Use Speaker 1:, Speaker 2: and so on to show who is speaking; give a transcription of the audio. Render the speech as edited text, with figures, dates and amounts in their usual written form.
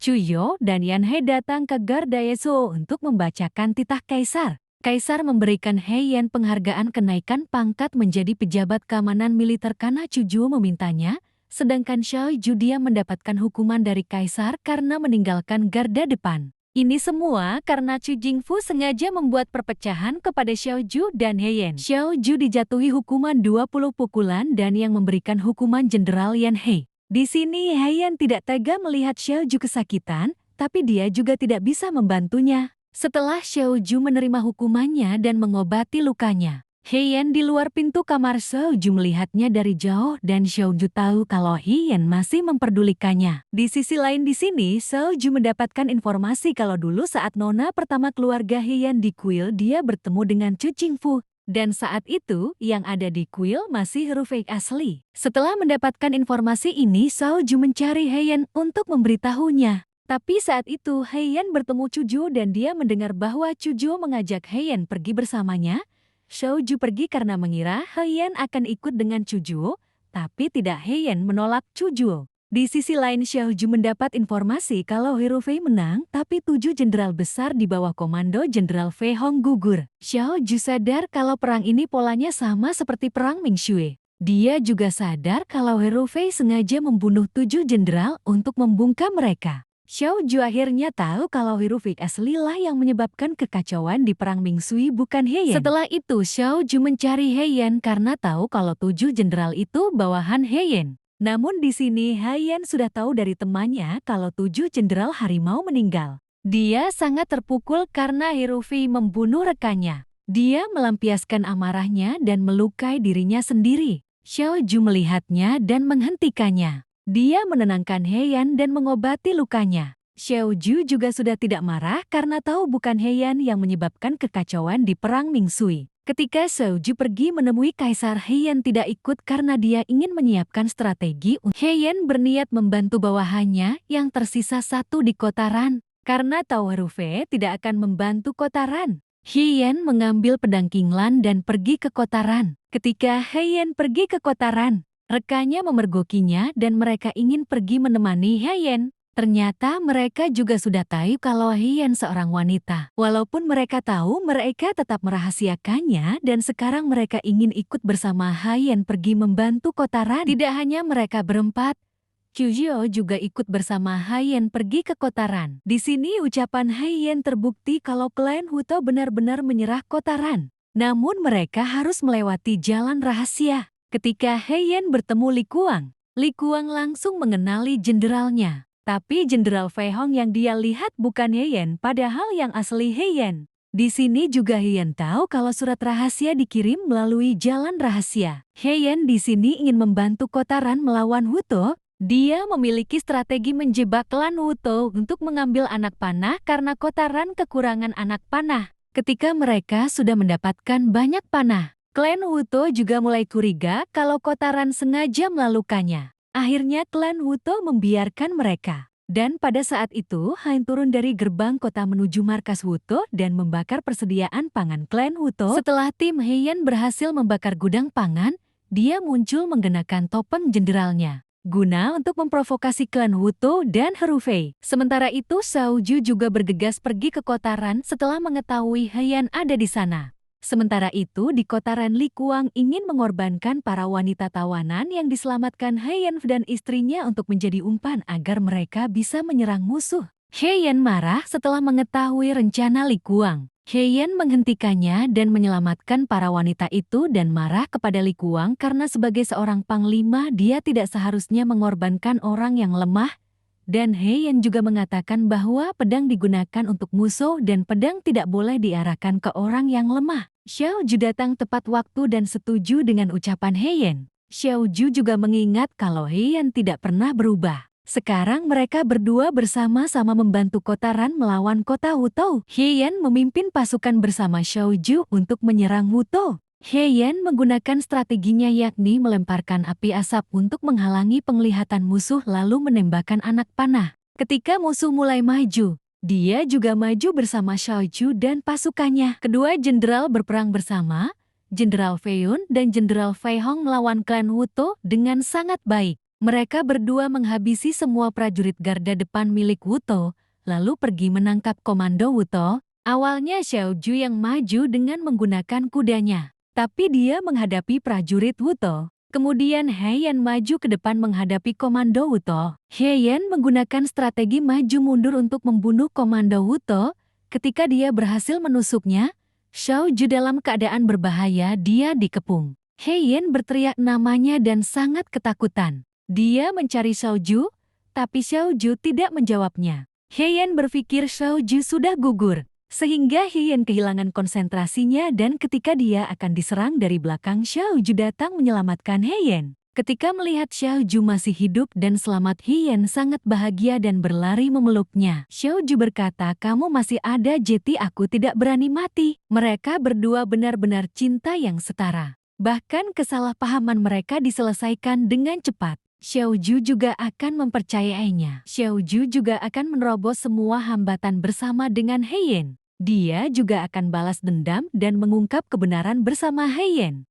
Speaker 1: Chuyo dan Yan He datang ke Gardaeso untuk membacakan titah kaisar. Kaisar memberikan He Yan penghargaan kenaikan pangkat menjadi pejabat keamanan militer karena Chujuo memintanya, sedangkan Xiao Ju dia mendapatkan hukuman dari kaisar karena meninggalkan garda depan. Ini semua karena Chu Jingfu sengaja membuat perpecahan kepada Xiao Ju dan He Yan. Xiao Ju dijatuhi hukuman 20 pukulan dan yang memberikan hukuman Jenderal Yan He. Di sini He Yan tidak tega melihat Xiao Ju kesakitan, tapi dia juga tidak bisa membantunya. Setelah Xiao Ju menerima hukumannya dan mengobati lukanya, He Yan di luar pintu kamar Xiao Ju melihatnya dari jauh dan Xiao Ju tahu kalau He Yan masih memperdulikannya. Di sisi lain di sini, Xiao Ju mendapatkan informasi kalau dulu saat nona pertama keluarga He Yan di kuil dia bertemu dengan Chu Jingfu. Dan saat itu, yang ada di kuil masih huruf fake asli. Setelah mendapatkan informasi ini, Xiao Ju mencari He Yan untuk memberitahunya. Tapi saat itu, He Yan bertemu Chujuo dan dia mendengar bahwa Chujuo mengajak He Yan pergi bersamanya. Xiao Ju pergi karena mengira He Yan akan ikut dengan Chujuo, tapi tidak. He Yan menolak Chujuo. Di sisi lain, Xiao Ju mendapat informasi kalau Hero Fei menang, tapi 7 jenderal besar di bawah komando Jenderal Fei Hong gugur. Xiao Ju sadar kalau perang ini polanya sama seperti perang Ming Xue. Dia juga sadar kalau Hero Fei sengaja membunuh 7 jenderal untuk membungkam mereka. Xiao Ju akhirnya tahu kalau Hero Fei asli lah yang menyebabkan kekacauan di perang Ming Xue bukan He Yan. Setelah itu, Xiao Ju mencari He Yan karena tahu kalau 7 jenderal itu bawahan He Yan. Namun di sini He Yan sudah tahu dari temannya kalau 7 jenderal harimau meninggal. Dia sangat terpukul karena Hero Fei membunuh rekannya. Dia melampiaskan amarahnya dan melukai dirinya sendiri. Xiao Ju melihatnya dan menghentikannya. Dia menenangkan He Yan dan mengobati lukanya. Xiao Ju juga sudah tidak marah karena tahu bukan He Yan yang menyebabkan kekacauan di perang Ming Xue. Ketika Xiao Ju pergi menemui Kaisar, He Yan tidak ikut karena dia ingin menyiapkan strategi. He Yan berniat membantu bawahannya yang tersisa satu di kota Ran. Karena tahu Hero Fei tidak akan membantu kota Ran, He Yan mengambil pedang Qinglan dan pergi ke kota Ran. Ketika He Yan pergi ke kota Ran, rekannya memergokinya dan mereka ingin pergi menemani He Yan. Ternyata mereka juga sudah tahu kalau He Yan seorang wanita. Walaupun mereka tahu, mereka tetap merahasiakannya dan sekarang mereka ingin ikut bersama He Yan pergi membantu kota Ran. Tidak hanya mereka berempat, Chujuo juga ikut bersama He Yan pergi ke kota Ran. Di sini ucapan He Yan terbukti kalau klan Huto benar-benar menyerah kota Ran. Namun mereka harus melewati jalan rahasia. Ketika He Yan bertemu Li Kuang langsung mengenali jenderalnya. Tapi Jenderal Fei Hong yang dia lihat bukan He Yan, padahal yang asli He Yan. Di sini juga He Yan tahu kalau surat rahasia dikirim melalui jalan rahasia. He Yan di sini ingin membantu kota Ran melawan Huto. Dia memiliki strategi menjebak klan Huto untuk mengambil anak panah karena kota Ran kekurangan anak panah. Ketika mereka sudah mendapatkan banyak panah, klan Huto juga mulai curiga kalau kota Ran sengaja melalukannya. Akhirnya klan Huto membiarkan mereka. Dan pada saat itu, Han turun dari gerbang kota menuju markas Huto dan membakar persediaan pangan klan Huto. Setelah tim He Yan berhasil membakar gudang pangan, dia muncul menggunakan topeng jenderalnya, guna untuk memprovokasi klan Huto dan Hero Fei. Sementara itu, Xiao Ju juga bergegas pergi ke kota Ran setelah mengetahui He Yan ada di sana. Sementara itu, di kota Ran, Li Kuang ingin mengorbankan para wanita tawanan yang diselamatkan He Yan dan istrinya untuk menjadi umpan agar mereka bisa menyerang musuh. He Yan marah setelah mengetahui rencana Li Kuang. He Yan menghentikannya dan menyelamatkan para wanita itu dan marah kepada Li Kuang karena sebagai seorang panglima dia tidak seharusnya mengorbankan orang yang lemah. Dan He Yan juga mengatakan bahwa pedang digunakan untuk musuh dan pedang tidak boleh diarahkan ke orang yang lemah. Xiao Ju datang tepat waktu dan setuju dengan ucapan He Yan. Xiao Ju juga mengingat kalau He Yan tidak pernah berubah. Sekarang mereka berdua bersama-sama membantu kota Ran melawan kota Huto. He Yan memimpin pasukan bersama Xiao Ju untuk menyerang Huto. He Yan menggunakan strateginya yakni melemparkan api asap untuk menghalangi penglihatan musuh lalu menembakkan anak panah. Ketika musuh mulai maju, dia juga maju bersama Xiao Ju dan pasukannya. Kedua jenderal berperang bersama, Jenderal Fei Yun dan Jenderal Fei Hong melawan klan Huto dengan sangat baik. Mereka berdua menghabisi semua prajurit garda depan milik Wuto, lalu pergi menangkap komando Wuto. Awalnya Xiao Ju yang maju dengan menggunakan kudanya, tapi dia menghadapi prajurit Wuto. Kemudian He Yan maju ke depan menghadapi komando Wuto. He Yan menggunakan strategi maju mundur untuk membunuh komando Wuto. Ketika dia berhasil menusuknya, Xiao Ju dalam keadaan berbahaya, dia dikepung. He Yan berteriak namanya dan sangat ketakutan. Dia mencari Xiao Ju, tapi Xiao Ju tidak menjawabnya. He Yan berpikir Xiao Ju sudah gugur, sehingga He Yan kehilangan konsentrasinya dan ketika dia akan diserang dari belakang, Xiao Ju datang menyelamatkan He Yan. Ketika melihat Xiao Ju masih hidup dan selamat, He Yan sangat bahagia dan berlari memeluknya. Xiao Ju berkata, "Kamu masih ada, jadi aku tidak berani mati." Mereka berdua benar-benar cinta yang setara. Bahkan kesalahpahaman mereka diselesaikan dengan cepat. Xiao Ju juga akan mempercayainya. Xiao Ju juga akan menerobos semua hambatan bersama dengan He Yan. Dia juga akan balas dendam dan mengungkap kebenaran bersama He Yan.